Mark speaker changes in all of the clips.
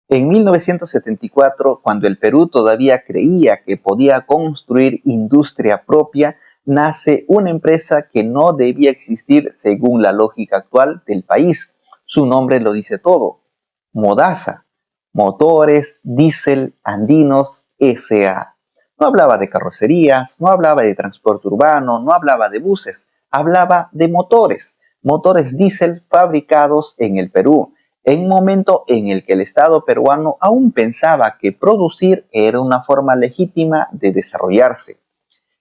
Speaker 1: En 1974, cuando el Perú todavía creía que podía construir industria propia, nace una empresa que no debía existir según la lógica actual del país. Su nombre lo dice todo: Modasa, Motores Diésel Andinos S.A. No hablaba de carrocerías, no hablaba de transporte urbano, no hablaba de buses, hablaba de motores, motores diésel fabricados en el Perú, en un momento en el que el Estado peruano aún pensaba que producir era una forma legítima de desarrollarse.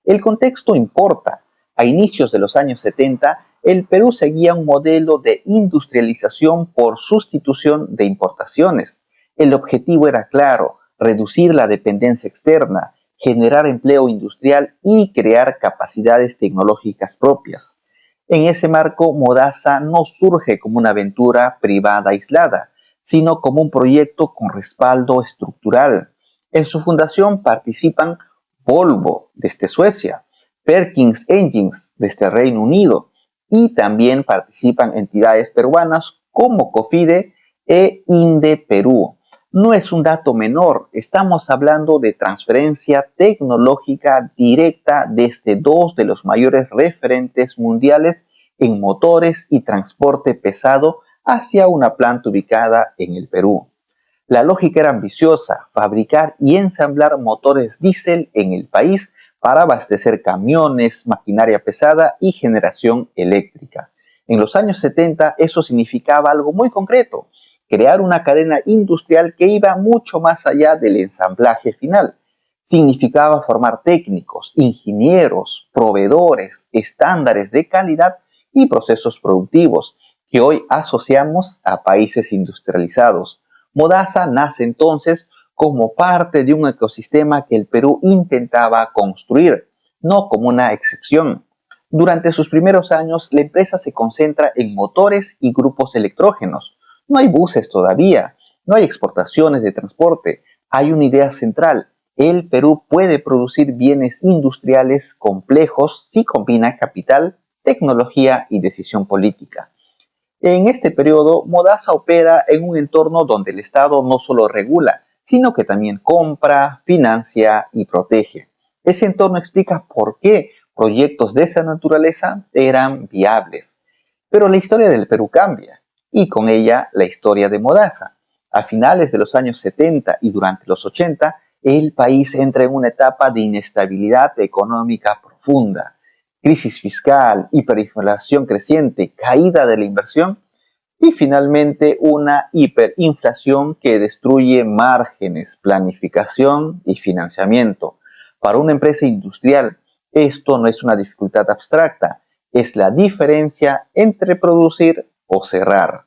Speaker 1: El contexto importa. A inicios de los años 70, el Perú seguía un modelo de industrialización por sustitución de importaciones. El objetivo era claro: reducir la dependencia externa, generar empleo industrial y crear capacidades tecnológicas propias. En ese marco, Modasa no surge como una aventura privada aislada, sino como un proyecto con respaldo estructural. En su fundación participan Volvo desde Suecia, Perkins Engines desde Reino Unido, y también participan entidades peruanas como Cofide e Inde Perú. No es un dato menor, estamos hablando de transferencia tecnológica directa desde dos de los mayores referentes mundiales en motores y transporte pesado hacia una planta ubicada en el Perú. La lógica era ambiciosa: fabricar y ensamblar motores diésel en el país para abastecer camiones, maquinaria pesada y generación eléctrica. En los años 70 eso significaba algo muy concreto: crear una cadena industrial que iba mucho más allá del ensamblaje final. Significaba formar técnicos, ingenieros, proveedores, estándares de calidad y procesos productivos que hoy asociamos a países industrializados. Modasa nace entonces como parte de un ecosistema que el Perú intentaba construir, no como una excepción. Durante sus primeros años, la empresa se concentra en motores y grupos electrógenos. No hay buses todavía, no hay exportaciones de transporte, hay una idea central: el Perú puede producir bienes industriales complejos si combina capital, tecnología y decisión política. En este periodo, Modasa opera en un entorno donde el Estado no solo regula, sino que también compra, financia y protege. Ese entorno explica por qué proyectos de esa naturaleza eran viables. Pero la historia del Perú cambia, y con ella la historia de Modasa. A finales de los años 70 y durante los 80, el país entra en una etapa de inestabilidad económica profunda: crisis fiscal, hiperinflación creciente, caída de la inversión y finalmente una hiperinflación que destruye márgenes, planificación y financiamiento. Para una empresa industrial, esto no es una dificultad abstracta, es la diferencia entre producir o cerrar.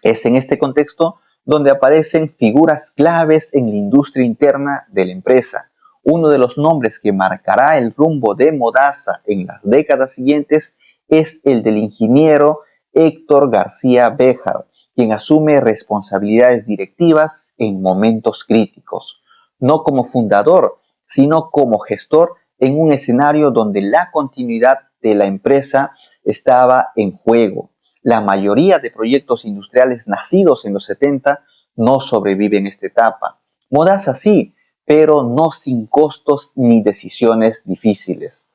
Speaker 1: Es en este contexto donde aparecen figuras claves en la industria interna de la empresa. Uno de los nombres que marcará el rumbo de Modasa en las décadas siguientes es el del ingeniero Héctor García Béjar, quien asume responsabilidades directivas en momentos críticos, no como fundador, sino como gestor en un escenario donde la continuidad de la empresa estaba en juego. La mayoría de proyectos industriales nacidos en los 70 no sobreviven esta etapa. Modasa sí, pero no sin costos ni decisiones difíciles.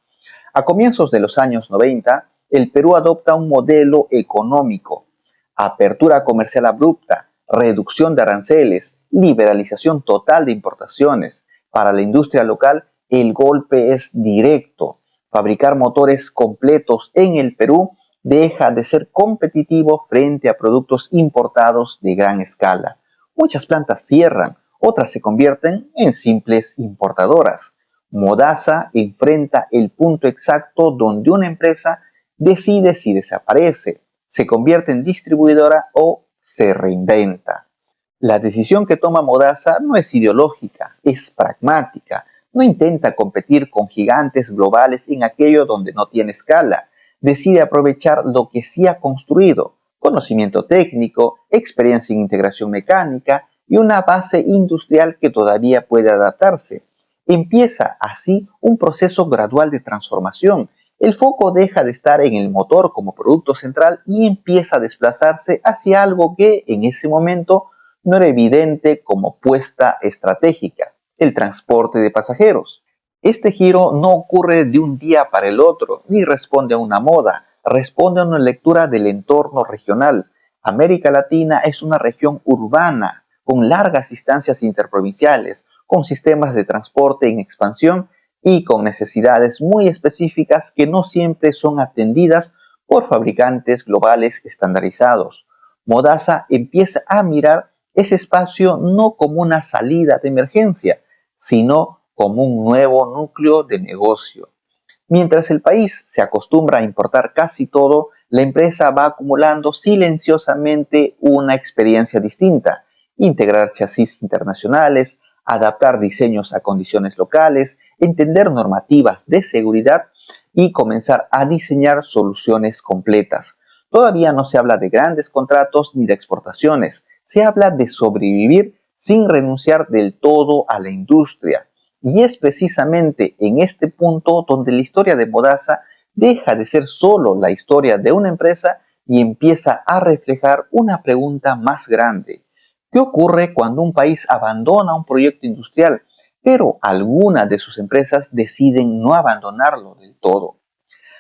Speaker 1: A comienzos de los años 90, el Perú adopta un modelo económico: apertura comercial abrupta, reducción de aranceles, liberalización total de importaciones. Para la industria local, el golpe es directo. Fabricar motores completos en el Perú deja de ser competitivo frente a productos importados de gran escala. Muchas plantas cierran, otras se convierten en simples importadoras. Modasa enfrenta el punto exacto donde una empresa decide si desaparece, se convierte en distribuidora o se reinventa. La decisión que toma Modasa no es ideológica, es pragmática. No intenta competir con gigantes globales en aquello donde no tiene escala. Decide aprovechar lo que sí ha construido: conocimiento técnico, experiencia en integración mecánica y una base industrial que todavía puede adaptarse. Empieza así un proceso gradual de transformación. El foco deja de estar en el motor como producto central y empieza a desplazarse hacia algo que en ese momento no era evidente como puesta estratégica: el transporte de pasajeros. Este giro no ocurre de un día para el otro, ni responde a una moda, responde a una lectura del entorno regional. América Latina es una región urbana, con largas distancias interprovinciales, con sistemas de transporte en expansión y con necesidades muy específicas que no siempre son atendidas por fabricantes globales estandarizados. Modaza empieza a mirar ese espacio no como una salida de emergencia, sino como un nuevo núcleo de negocio. Mientras el país se acostumbra a importar casi todo, la empresa va acumulando silenciosamente una experiencia distinta: integrar chasis internacionales, adaptar diseños a condiciones locales, entender normativas de seguridad y comenzar a diseñar soluciones completas. Todavía no se habla de grandes contratos ni de exportaciones, se habla de sobrevivir sin renunciar del todo a la industria. Y es precisamente en este punto donde la historia de Modaza deja de ser solo la historia de una empresa y empieza a reflejar una pregunta más grande. ¿Qué ocurre cuando un país abandona un proyecto industrial, pero algunas de sus empresas deciden no abandonarlo del todo?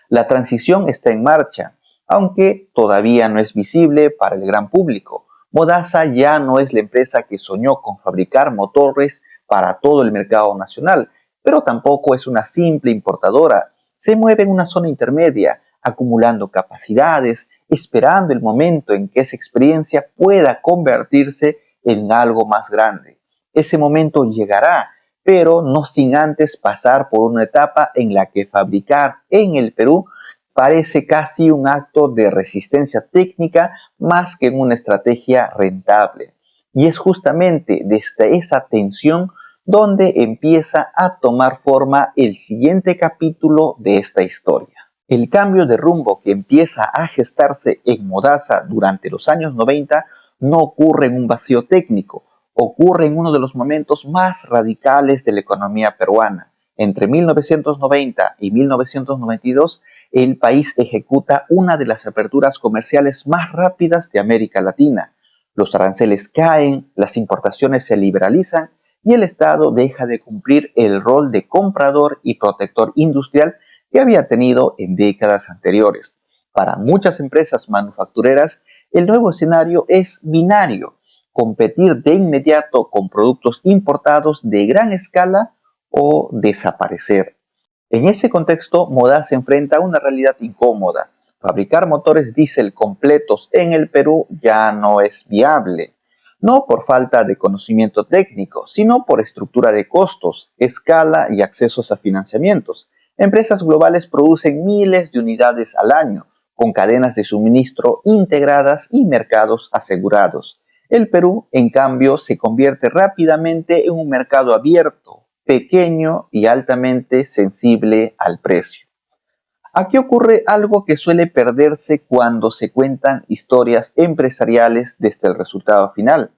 Speaker 1: La transición está en marcha, aunque todavía no es visible para el gran público. Modaza ya no es la empresa que soñó con fabricar motores para todo el mercado nacional, pero tampoco es una simple importadora. Se mueve en una zona intermedia, acumulando capacidades, esperando el momento en que esa experiencia pueda convertirse en algo más grande. Ese momento llegará, pero no sin antes pasar por una etapa en la que fabricar en el Perú parece casi un acto de resistencia técnica más que una estrategia rentable. Y es justamente desde esa tensión donde empieza a tomar forma el siguiente capítulo de esta historia. El cambio de rumbo que empieza a gestarse en Modaza durante los años 90 no ocurre en un vacío técnico, ocurre en uno de los momentos más radicales de la economía peruana. Entre 1990 y 1992, el país ejecuta una de las aperturas comerciales más rápidas de América Latina. Los aranceles caen, las importaciones se liberalizan y el Estado deja de cumplir el rol de comprador y protector industrial que había tenido en décadas anteriores. Para muchas empresas manufactureras, el nuevo escenario es binario: competir de inmediato con productos importados de gran escala o desaparecer. En ese contexto, Moda se enfrenta a una realidad incómoda. Fabricar motores diésel completos en el Perú ya no es viable, no por falta de conocimiento técnico, sino por estructura de costos, escala y accesos a financiamientos. Empresas globales producen miles de unidades al año, con cadenas de suministro integradas y mercados asegurados. El Perú, en cambio, se convierte rápidamente en un mercado abierto, pequeño y altamente sensible al precio. Aquí ocurre algo que suele perderse cuando se cuentan historias empresariales desde el resultado final.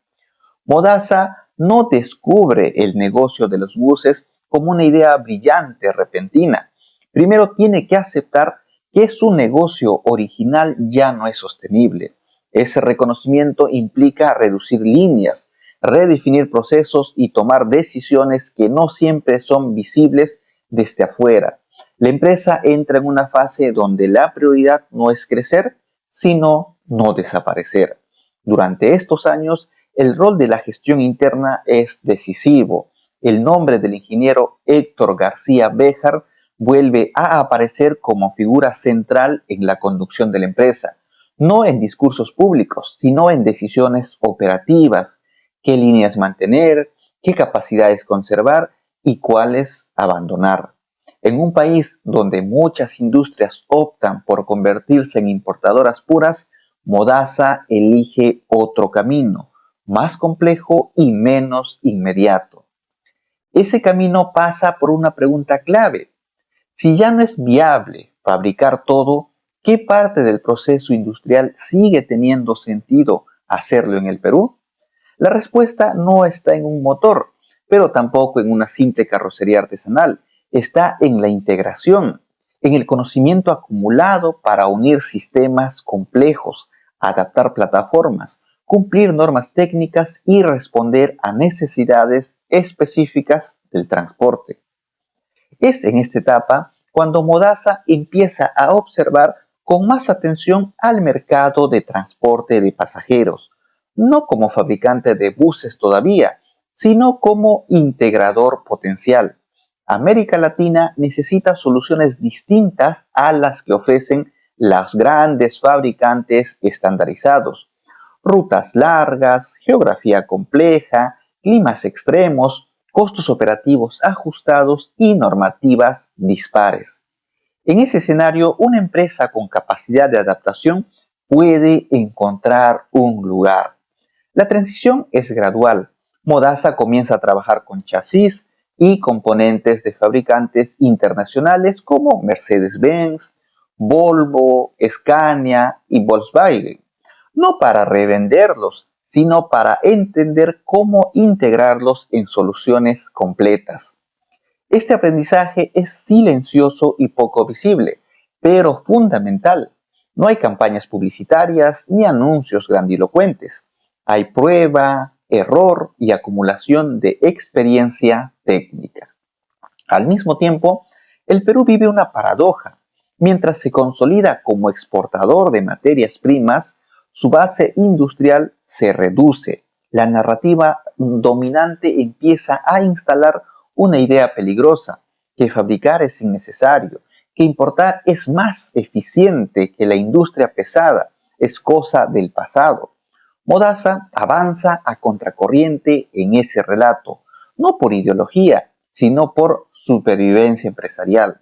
Speaker 1: Modaza no descubre el negocio de los buses como una idea brillante, repentina. Primero tiene que aceptar que su negocio original ya no es sostenible. Ese reconocimiento implica reducir líneas, redefinir procesos y tomar decisiones que no siempre son visibles desde afuera. La empresa entra en una fase donde la prioridad no es crecer, sino no desaparecer. Durante estos años, el rol de la gestión interna es decisivo. El nombre del ingeniero Héctor García Béjar vuelve a aparecer como figura central en la conducción de la empresa, no en discursos públicos, sino en decisiones operativas: qué líneas mantener, qué capacidades conservar y cuáles abandonar. En un país donde muchas industrias optan por convertirse en importadoras puras, Modaza elige otro camino, más complejo y menos inmediato. Ese camino pasa por una pregunta clave: si ya no es viable fabricar todo, ¿qué parte del proceso industrial sigue teniendo sentido hacerlo en el Perú? La respuesta no está en un motor, pero tampoco en una simple carrocería artesanal. Está en la integración, en el conocimiento acumulado para unir sistemas complejos, adaptar plataformas, cumplir normas técnicas y responder a necesidades específicas del transporte. Es en esta etapa cuando Modaza empieza a observar con más atención al mercado de transporte de pasajeros, no como fabricante de buses todavía, sino como integrador potencial. América Latina necesita soluciones distintas a las que ofrecen los grandes fabricantes estandarizados. Rutas largas, geografía compleja, climas extremos, costos operativos ajustados y normativas dispares. En ese escenario, una empresa con capacidad de adaptación puede encontrar un lugar. La transición es gradual. Modaza comienza a trabajar con chasis y componentes de fabricantes internacionales como Mercedes-Benz, Volvo, Scania y Volkswagen, no para revenderlos, sino para entender cómo integrarlos en soluciones completas. Este aprendizaje es silencioso y poco visible, pero fundamental. No hay campañas publicitarias ni anuncios grandilocuentes. Hay prueba, error y acumulación de experiencia técnica. Al mismo tiempo, el Perú vive una paradoja. Mientras se consolida como exportador de materias primas, su base industrial se reduce. La narrativa dominante empieza a instalar una idea peligrosa, que fabricar es innecesario, que importar es más eficiente que la industria pesada, es cosa del pasado. Modaza avanza a contracorriente en ese relato, no por ideología, sino por supervivencia empresarial.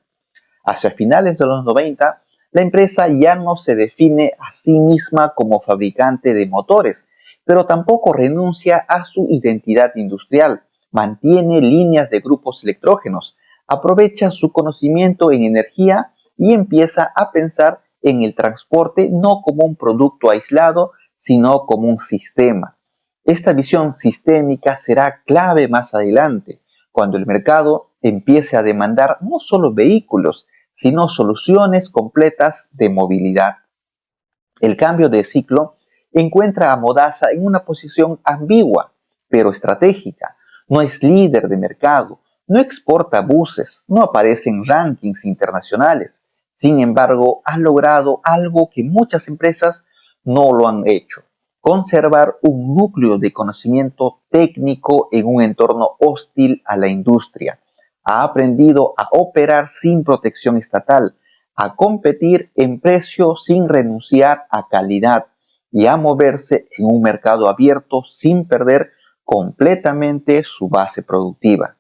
Speaker 1: Hacia finales de los 90, la empresa ya no se define a sí misma como fabricante de motores, pero tampoco renuncia a su identidad industrial. Mantiene líneas de grupos electrógenos, aprovecha su conocimiento en energía y empieza a pensar en el transporte no como un producto aislado, sino como un sistema. Esta visión sistémica será clave más adelante, cuando el mercado empiece a demandar no solo vehículos, sino soluciones completas de movilidad. El cambio de ciclo encuentra a Modaza en una posición ambigua, pero estratégica. No es líder de mercado, no exporta buses, no aparece en rankings internacionales. Sin embargo, ha logrado algo que muchas empresas no lo han hecho: conservar un núcleo de conocimiento técnico en un entorno hostil a la industria. Ha aprendido a operar sin protección estatal, a competir en precio sin renunciar a calidad y a moverse en un mercado abierto sin perder completamente su base productiva.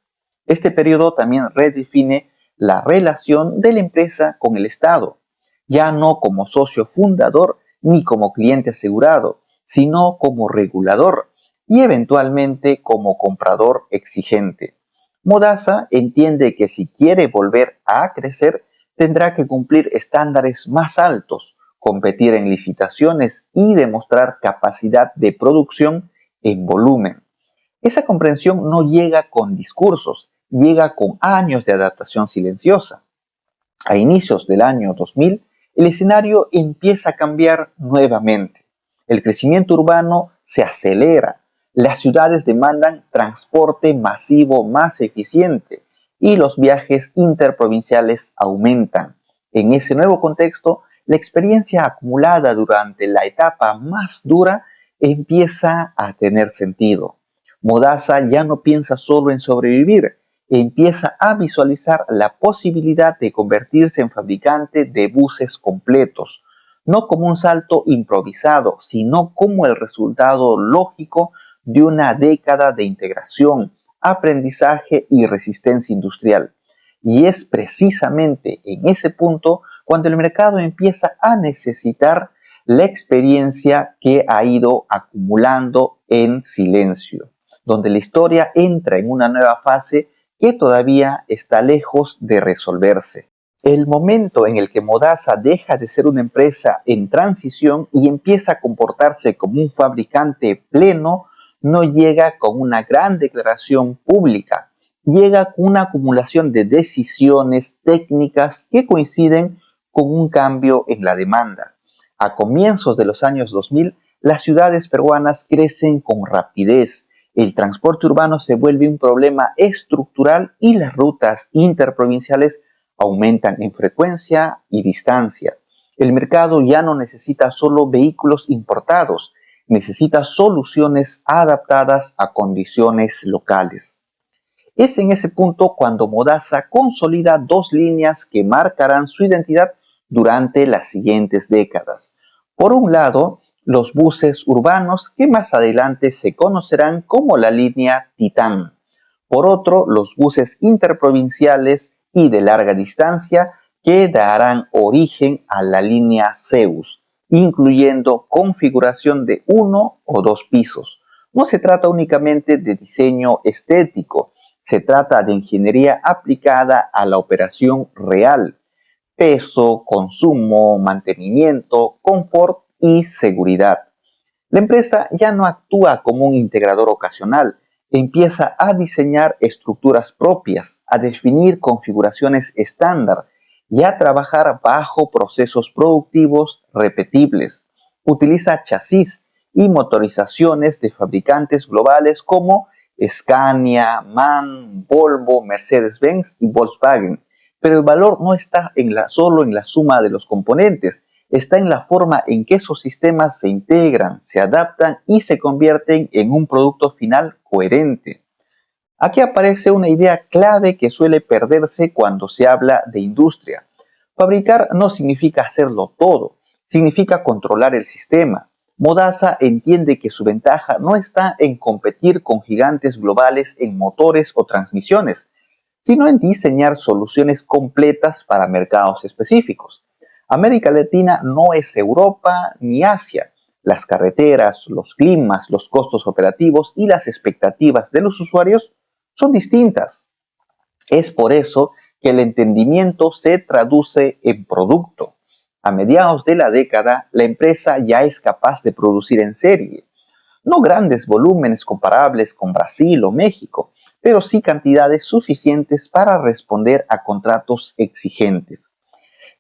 Speaker 1: Este periodo también redefine la relación de la empresa con el Estado, ya no como socio fundador ni como cliente asegurado, sino como regulador y eventualmente como comprador exigente. Modaza entiende que si quiere volver a crecer, tendrá que cumplir estándares más altos, competir en licitaciones y demostrar capacidad de producción en volumen. Esa comprensión no llega con discursos, llega con años de adaptación silenciosa. A inicios del año 2000, el escenario empieza a cambiar nuevamente. El crecimiento urbano se acelera, las ciudades demandan transporte masivo más eficiente y los viajes interprovinciales aumentan. En ese nuevo contexto, la experiencia acumulada durante la etapa más dura empieza a tener sentido. Modaza ya no piensa solo en sobrevivir, empieza a visualizar la posibilidad de convertirse en fabricante de buses completos, no como un salto improvisado, sino como el resultado lógico de una década de integración, aprendizaje y resistencia industrial. Y es precisamente en ese punto cuando el mercado empieza a necesitar la experiencia que ha ido acumulando en silencio, donde la historia entra en una nueva fase que todavía está lejos de resolverse. El momento en el que Modaza deja de ser una empresa en transición y empieza a comportarse como un fabricante pleno no llega con una gran declaración pública, llega con una acumulación de decisiones técnicas que coinciden con un cambio en la demanda. A comienzos de los años 2000, las ciudades peruanas crecen con rapidez, el transporte urbano se vuelve un problema estructural y las rutas interprovinciales aumentan en frecuencia y distancia. El mercado ya no necesita solo vehículos importados, necesita soluciones adaptadas a condiciones locales. Es en ese punto cuando Modaza consolida dos líneas que marcarán su identidad durante las siguientes décadas. Por un lado, los buses urbanos que más adelante se conocerán como la línea Titán. Por otro, los buses interprovinciales y de larga distancia que darán origen a la línea Zeus, incluyendo configuración de uno o dos pisos. No se trata únicamente de diseño estético, se trata de ingeniería aplicada a la operación real: peso, consumo, mantenimiento, confort y seguridad. La empresa ya no actúa como un integrador ocasional, empieza a diseñar estructuras propias, a definir configuraciones estándar y a trabajar bajo procesos productivos repetibles. Utiliza chasis y motorizaciones de fabricantes globales como Scania, MAN, Volvo, Mercedes-Benz y Volkswagen. Pero el valor no está solo en la suma de los componentes, está en la forma en que esos sistemas se integran, se adaptan y se convierten en un producto final coherente. Aquí aparece una idea clave que suele perderse cuando se habla de industria. Fabricar no significa hacerlo todo, significa controlar el sistema. Modaza entiende que su ventaja no está en competir con gigantes globales en motores o transmisiones, sino en diseñar soluciones completas para mercados específicos. América Latina no es Europa ni Asia. Las carreteras, los climas, los costos operativos y las expectativas de los usuarios son distintas. Es por eso que el entendimiento se traduce en producto. A mediados de la década, la empresa ya es capaz de producir en serie. No grandes volúmenes comparables con Brasil o México, pero sí cantidades suficientes para responder a contratos exigentes.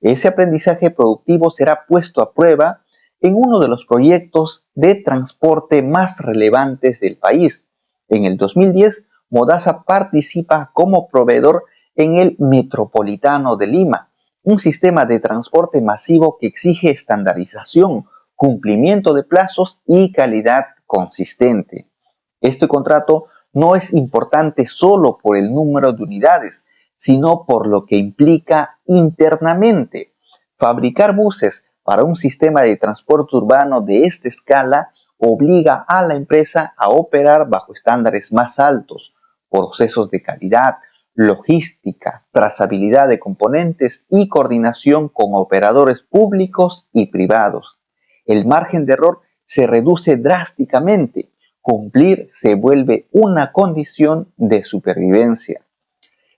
Speaker 1: Ese aprendizaje productivo será puesto a prueba en uno de los proyectos de transporte más relevantes del país. En el 2010, Modaza participa como proveedor en el Metropolitano de Lima, un sistema de transporte masivo que exige estandarización, cumplimiento de plazos y calidad consistente. Este contrato no es importante solo por el número de unidades, sino por lo que implica internamente. Fabricar buses para un sistema de transporte urbano de esta escala obliga a la empresa a operar bajo estándares más altos, procesos de calidad, logística, trazabilidad de componentes y coordinación con operadores públicos y privados. El margen de error se reduce drásticamente. Cumplir se vuelve una condición de supervivencia.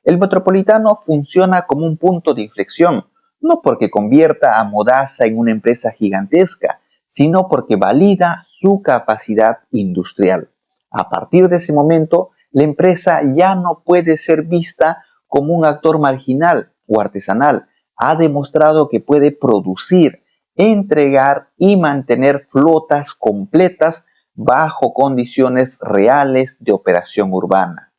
Speaker 1: El Metropolitano funciona como un punto de inflexión, no porque convierta a Modaza en una empresa gigantesca, sino porque valida su capacidad industrial. A partir de ese momento, la empresa ya no puede ser vista como un actor marginal o artesanal. Ha demostrado que puede producir, entregar y mantener flotas completas bajo condiciones reales de operación urbana.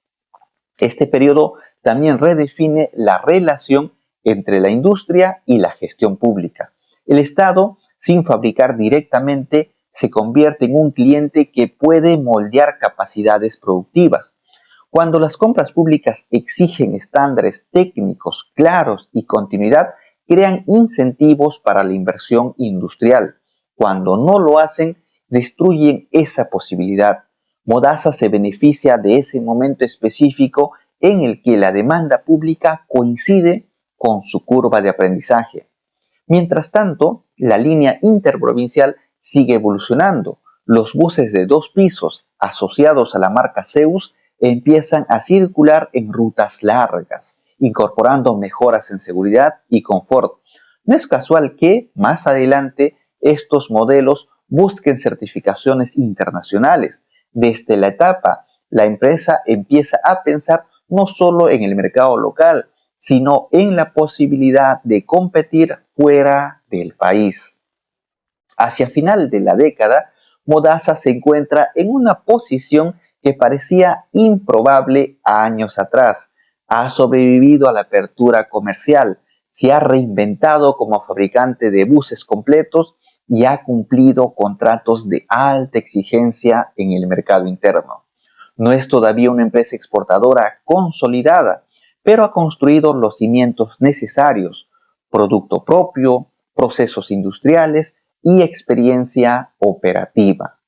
Speaker 1: Este periodo también redefine la relación entre la industria y la gestión pública. El Estado, sin fabricar directamente, se convierte en un cliente que puede moldear capacidades productivas. Cuando las compras públicas exigen estándares técnicos claros y continuidad, crean incentivos para la inversión industrial. Cuando no lo hacen, destruyen esa posibilidad. Modaza se beneficia de ese momento específico en el que la demanda pública coincide con su curva de aprendizaje. Mientras tanto, la línea interprovincial sigue evolucionando. Los buses de 2 pisos asociados a la marca Zeus empiezan a circular en rutas largas, incorporando mejoras en seguridad y confort. No es casual que, más adelante, estos modelos busquen certificaciones internacionales. Desde la etapa, la empresa empieza a pensar no solo en el mercado local, sino en la posibilidad de competir fuera del país. Hacia final de la década, Modasa se encuentra en una posición que parecía improbable años atrás. Ha sobrevivido a la apertura comercial, se ha reinventado como fabricante de buses completos y ha cumplido contratos de alta exigencia en el mercado interno. No es todavía una empresa exportadora consolidada, pero ha construido los cimientos necesarios: producto propio, procesos industriales y experiencia operativa.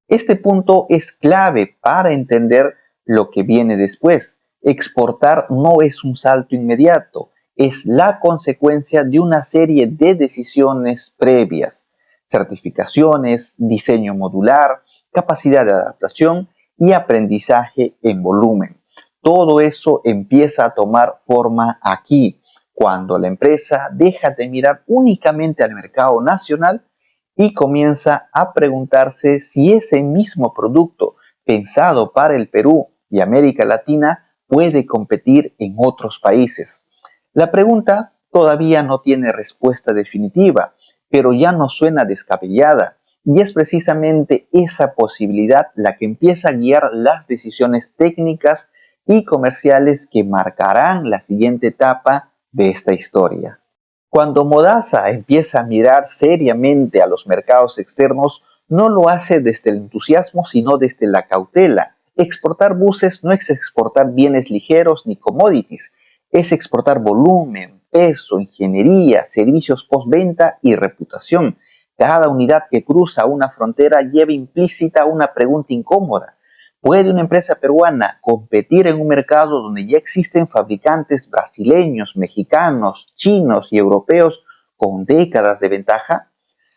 Speaker 1: Este punto es clave para entender lo que viene después. Exportar no es un salto inmediato, es la consecuencia de una serie de decisiones previas: certificaciones, diseño modular, capacidad de adaptación y aprendizaje en volumen. Todo eso empieza a tomar forma aquí, cuando la empresa deja de mirar únicamente al mercado nacional y comienza a preguntarse si ese mismo producto pensado para el Perú y América Latina puede competir en otros países. La pregunta todavía no tiene respuesta definitiva, pero ya no suena descabellada, y es precisamente esa posibilidad la que empieza a guiar las decisiones técnicas y comerciales que marcarán la siguiente etapa de esta historia. Cuando Modasa empieza a mirar seriamente a los mercados externos, no lo hace desde el entusiasmo, sino desde la cautela. Exportar buses no es exportar bienes ligeros ni commodities, es exportar volumen, peso, ingeniería, servicios postventa y reputación. Cada unidad que cruza una frontera lleva implícita una pregunta incómoda: ¿puede una empresa peruana competir en un mercado donde ya existen fabricantes brasileños, mexicanos, chinos y europeos con décadas de ventaja?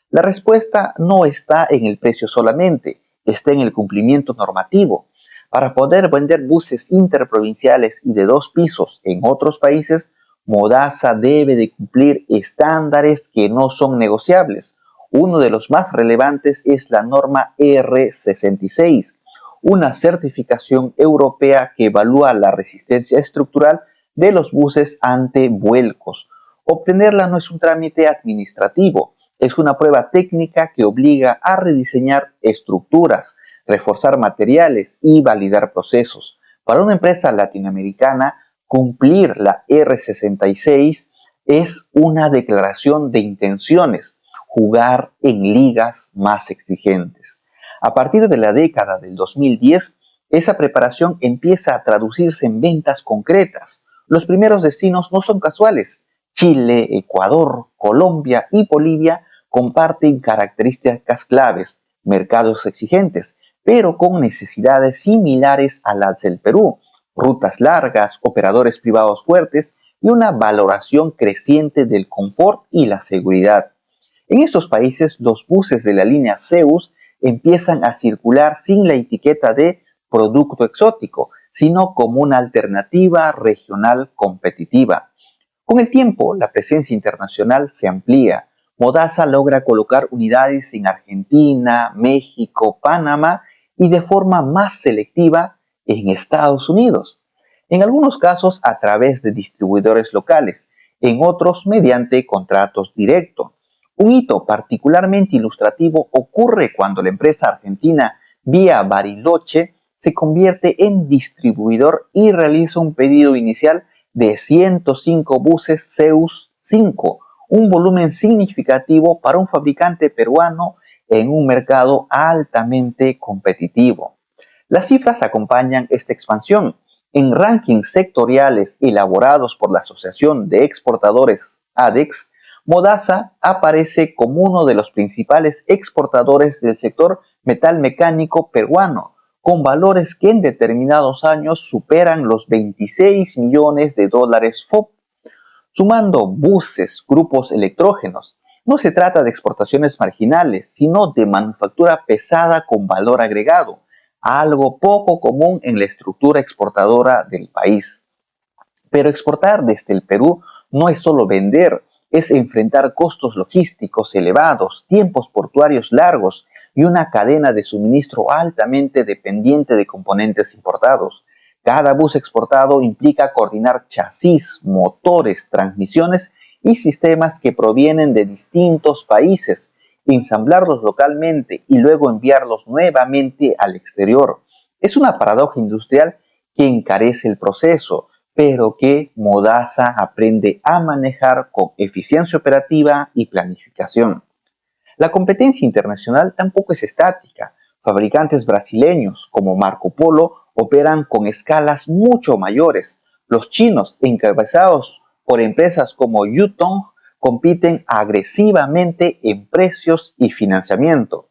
Speaker 1: La respuesta no está en el precio solamente, está en el cumplimiento normativo. Para poder vender buses interprovinciales y de 2 pisos en otros países, Modasa debe de cumplir estándares que no son negociables. Uno de los más relevantes es la norma R66, una certificación europea que evalúa la resistencia estructural de los buses ante vuelcos. Obtenerla no es un trámite administrativo, es una prueba técnica que obliga a rediseñar estructuras, reforzar materiales y validar procesos. Para una empresa latinoamericana, cumplir la R66 es una declaración de intenciones: jugar en ligas más exigentes. A partir de la década del 2010, esa preparación empieza a traducirse en ventas concretas. Los primeros destinos no son casuales. Chile, Ecuador, Colombia y Bolivia comparten características claves: mercados exigentes, pero con necesidades similares a las del Perú: rutas largas, operadores privados fuertes y una valoración creciente del confort y la seguridad. En estos países, los buses de la línea Zeus empiezan a circular sin la etiqueta de producto exótico, sino como una alternativa regional competitiva. Con el tiempo, la presencia internacional se amplía. Modasa logra colocar unidades en Argentina, México, Panamá y de forma más selectiva en Estados Unidos. En algunos casos a través de distribuidores locales, en otros mediante contratos directos. Un hito particularmente ilustrativo ocurre cuando la empresa argentina Vía Bariloche se convierte en distribuidor y realiza un pedido inicial de 105 buses Zeus 5, un volumen significativo para un fabricante peruano en un mercado altamente competitivo. Las cifras acompañan esta expansión. En rankings sectoriales elaborados por la Asociación de Exportadores ADEX, Modasa aparece como uno de los principales exportadores del sector metalmecánico peruano, con valores que en determinados años superan los 26 millones de dólares FOB. Sumando buses, grupos electrógenos, no se trata de exportaciones marginales, sino de manufactura pesada con valor agregado, algo poco común en la estructura exportadora del país. Pero exportar desde el Perú no es solo vender, es enfrentar costos logísticos elevados, tiempos portuarios largos y una cadena de suministro altamente dependiente de componentes importados. Cada bus exportado implica coordinar chasis, motores, transmisiones y sistemas que provienen de distintos países. ensamblarlos localmente y luego enviarlos nuevamente al exterior. Es una paradoja industrial que encarece el proceso, pero que Modasa aprende a manejar con eficiencia operativa y planificación. La competencia internacional tampoco es estática. Fabricantes brasileños como Marco Polo operan con escalas mucho mayores. Los chinos, encabezados por empresas como Yutong, compiten agresivamente en precios y financiamiento.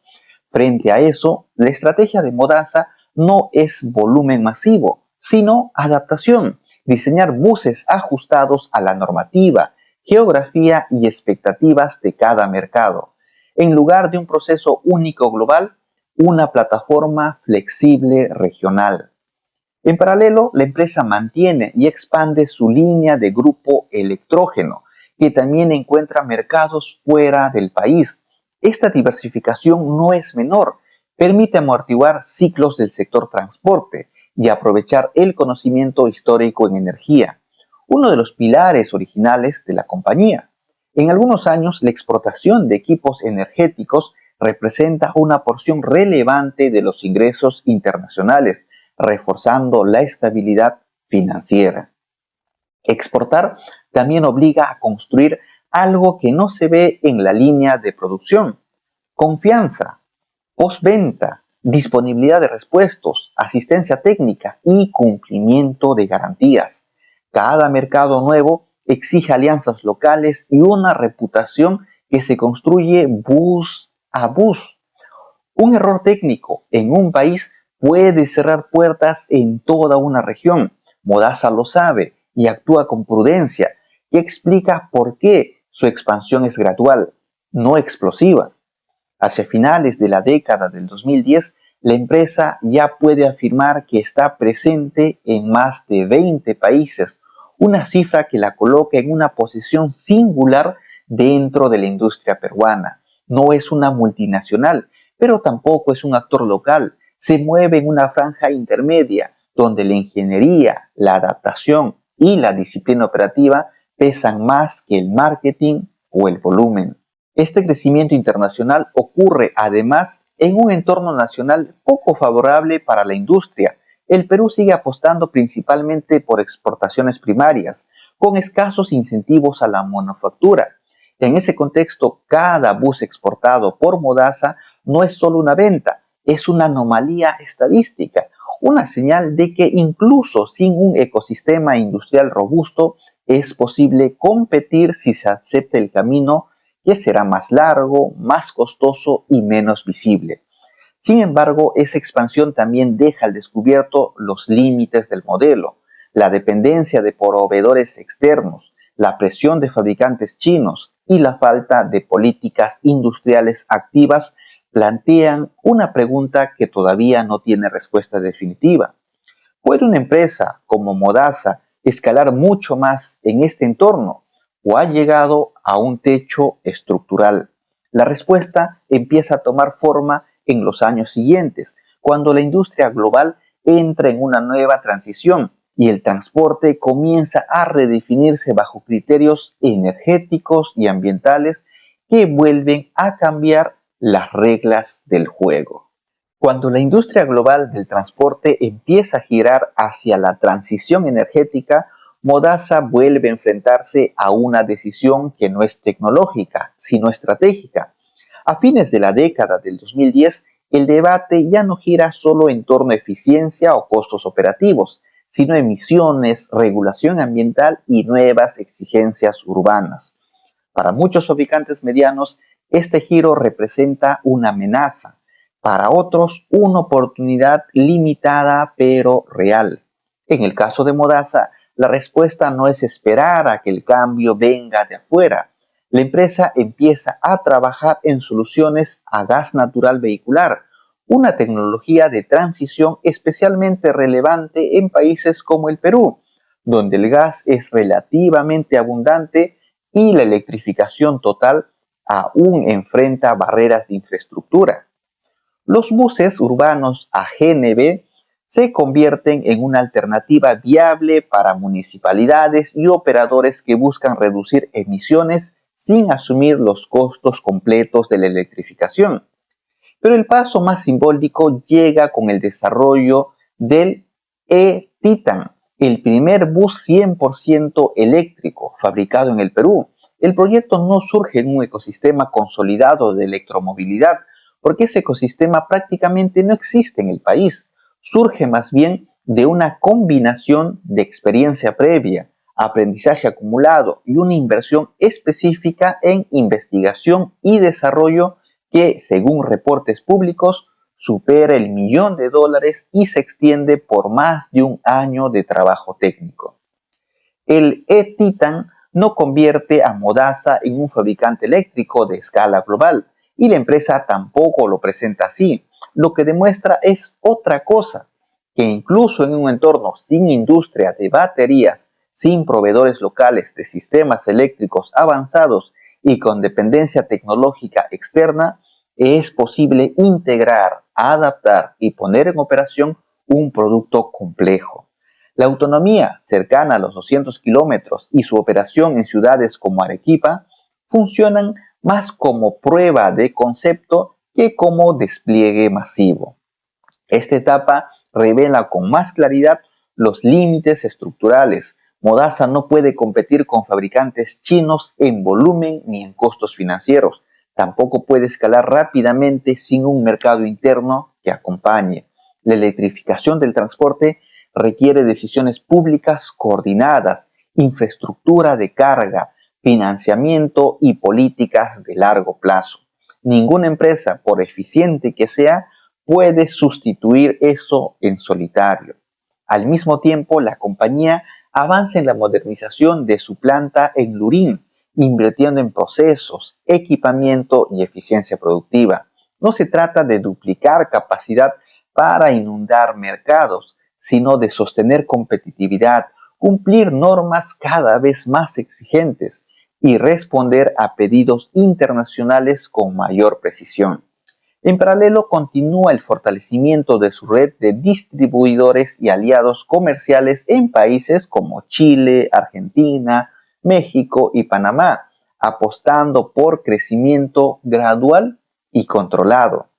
Speaker 1: Frente a eso, la estrategia de Modasa no es volumen masivo, sino adaptación, diseñar buses ajustados a la normativa, geografía y expectativas de cada mercado. En lugar de un proceso único global, una plataforma flexible regional. En paralelo, la empresa mantiene y expande su línea de grupo electrógeno, que también encuentra mercados fuera del país. Esta diversificación no es menor, permite amortiguar ciclos del sector transporte y aprovechar el conocimiento histórico en energía, uno de los pilares originales de la compañía. En algunos años, la exportación de equipos energéticos representa una porción relevante de los ingresos internacionales, reforzando la estabilidad financiera. Exportar también obliga a construir algo que no se ve en la línea de producción: confianza, postventa, disponibilidad de repuestos, asistencia técnica y cumplimiento de garantías. Cada mercado nuevo exige alianzas locales y una reputación que se construye bus a bus. Un error técnico en un país puede cerrar puertas en toda una región. Modasa lo sabe y actúa con prudencia, y explica por qué su expansión es gradual, no explosiva. Hacia finales de la década del 2010, la empresa ya puede afirmar que está presente en más de 20 países, una cifra que la coloca en una posición singular dentro de la industria peruana. No es una multinacional, pero tampoco es un actor local. Se mueve en una franja intermedia, donde la ingeniería, la adaptación y la disciplina operativa pesan más que el marketing o el volumen. Este crecimiento internacional ocurre además en un entorno nacional poco favorable para la industria. El Perú sigue apostando principalmente por exportaciones primarias, con escasos incentivos a la manufactura. En ese contexto, cada bus exportado por Modasa no es solo una venta, es una anomalía estadística, una señal de que incluso sin un ecosistema industrial robusto es posible competir si se acepta el camino, que será más largo, más costoso y menos visible. Sin embargo, esa expansión también deja al descubierto los límites del modelo: la dependencia de proveedores externos, la presión de fabricantes chinos y la falta de políticas industriales activas plantean una pregunta que todavía no tiene respuesta definitiva. ¿Puede una empresa como Modasa escalar mucho más en este entorno, o ha llegado a un techo estructural? La respuesta empieza a tomar forma en los años siguientes, cuando la industria global entra en una nueva transición y el transporte comienza a redefinirse bajo criterios energéticos y ambientales que vuelven a cambiar las reglas del juego. Cuando la industria global del transporte empieza a girar hacia la transición energética, Modasa vuelve a enfrentarse a una decisión que no es tecnológica, sino estratégica. A fines de la década del 2010, el debate ya no gira solo en torno a eficiencia o costos operativos, sino emisiones, regulación ambiental y nuevas exigencias urbanas. Para muchos fabricantes medianos, este giro representa una amenaza; para otros, una oportunidad limitada pero real. En el caso de Modasa, la respuesta no es esperar a que el cambio venga de afuera. La empresa empieza a trabajar en soluciones a gas natural vehicular, una tecnología de transición especialmente relevante en países como el Perú, donde el gas es relativamente abundante y la electrificación total aún enfrenta barreras de infraestructura. Los buses urbanos a GNV se convierten en una alternativa viable para municipalidades y operadores que buscan reducir emisiones sin asumir los costos completos de la electrificación. Pero el paso más simbólico llega con el desarrollo del E-Titan, el primer bus 100% eléctrico fabricado en el Perú. El proyecto no surge en un ecosistema consolidado de electromovilidad, porque ese ecosistema prácticamente no existe en el país. Surge más bien de una combinación de experiencia previa, aprendizaje acumulado y una inversión específica en investigación y desarrollo que, según reportes públicos, supera el $1.000.000 y se extiende por más de un año de trabajo técnico. El E-Titan no convierte a Modasa en un fabricante eléctrico de escala global y la empresa tampoco lo presenta así. Lo que demuestra es otra cosa, que incluso en un entorno sin industria de baterías, sin proveedores locales de sistemas eléctricos avanzados y con dependencia tecnológica externa, es posible integrar, adaptar y poner en operación un producto complejo. La autonomía cercana a los 200 kilómetros y su operación en ciudades como Arequipa funcionan más como prueba de concepto que como despliegue masivo. Esta etapa revela con más claridad los límites estructurales. Modasa no puede competir con fabricantes chinos en volumen ni en costos financieros. Tampoco puede escalar rápidamente sin un mercado interno que acompañe. La electrificación del transporte requiere decisiones públicas coordinadas, infraestructura de carga, financiamiento y políticas de largo plazo. Ninguna empresa, por eficiente que sea, puede sustituir eso en solitario. Al mismo tiempo, la compañía avanza en la modernización de su planta en Lurín, invirtiendo en procesos, equipamiento y eficiencia productiva. No se trata de duplicar capacidad para inundar mercados, sino de sostener competitividad, cumplir normas cada vez más exigentes y responder a pedidos internacionales con mayor precisión. En paralelo, continúa el fortalecimiento de su red de distribuidores y aliados comerciales en países como Chile, Argentina, México y Panamá, apostando por crecimiento gradual y controlado.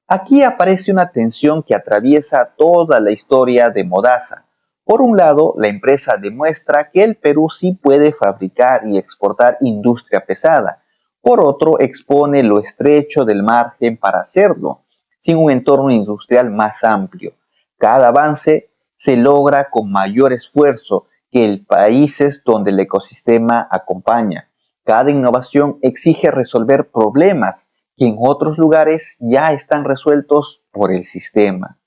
Speaker 1: Aquí aparece una tensión que atraviesa toda la historia de Modasa. Por un lado, la empresa demuestra que el Perú sí puede fabricar y exportar industria pesada. Por otro, expone lo estrecho del margen para hacerlo, sin un entorno industrial más amplio. Cada avance se logra con mayor esfuerzo que en países donde el ecosistema acompaña. Cada innovación exige resolver problemas que en otros lugares ya están resueltos por el sistema.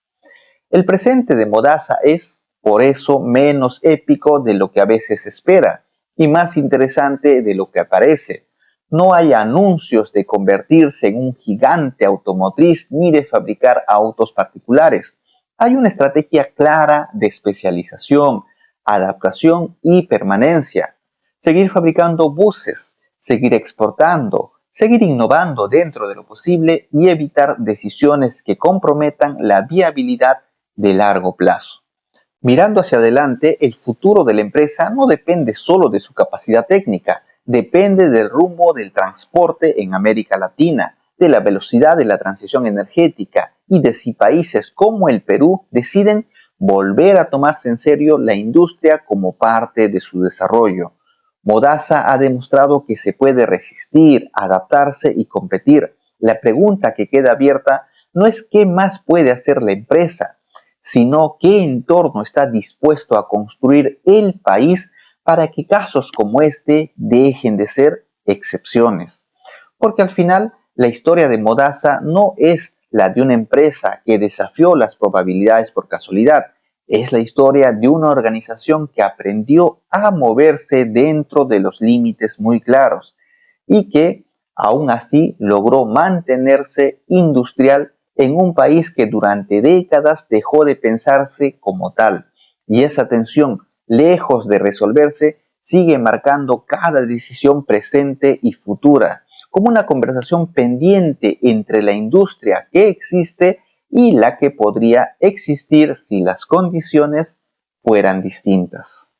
Speaker 1: El presente de Modasa es, por eso, menos épico de lo que a veces se espera y más interesante de lo que aparece. No hay anuncios de convertirse en un gigante automotriz ni de fabricar autos particulares. Hay una estrategia clara de especialización, adaptación y permanencia. Seguir fabricando buses, seguir exportando, seguir innovando dentro de lo posible y evitar decisiones que comprometan la viabilidad de largo plazo. Mirando hacia adelante, el futuro de la empresa no depende solo de su capacidad técnica, depende del rumbo del transporte en América Latina, de la velocidad de la transición energética y de si países como el Perú deciden volver a tomarse en serio la industria como parte de su desarrollo. Modasa ha demostrado que se puede resistir, adaptarse y competir. La pregunta que queda abierta no es qué más puede hacer la empresa, sino qué entorno está dispuesto a construir el país para que casos como este dejen de ser excepciones. Porque al final la historia de Modasa no es la de una empresa que desafió las probabilidades por casualidad, es la historia de una organización que aprendió a moverse dentro de los límites muy claros y que aún así logró mantenerse industrial en un país que durante décadas dejó de pensarse como tal. Y esa tensión, lejos de resolverse, sigue marcando cada decisión presente y futura, como una conversación pendiente entre la industria que existe y la que podría existir si las condiciones fueran distintas.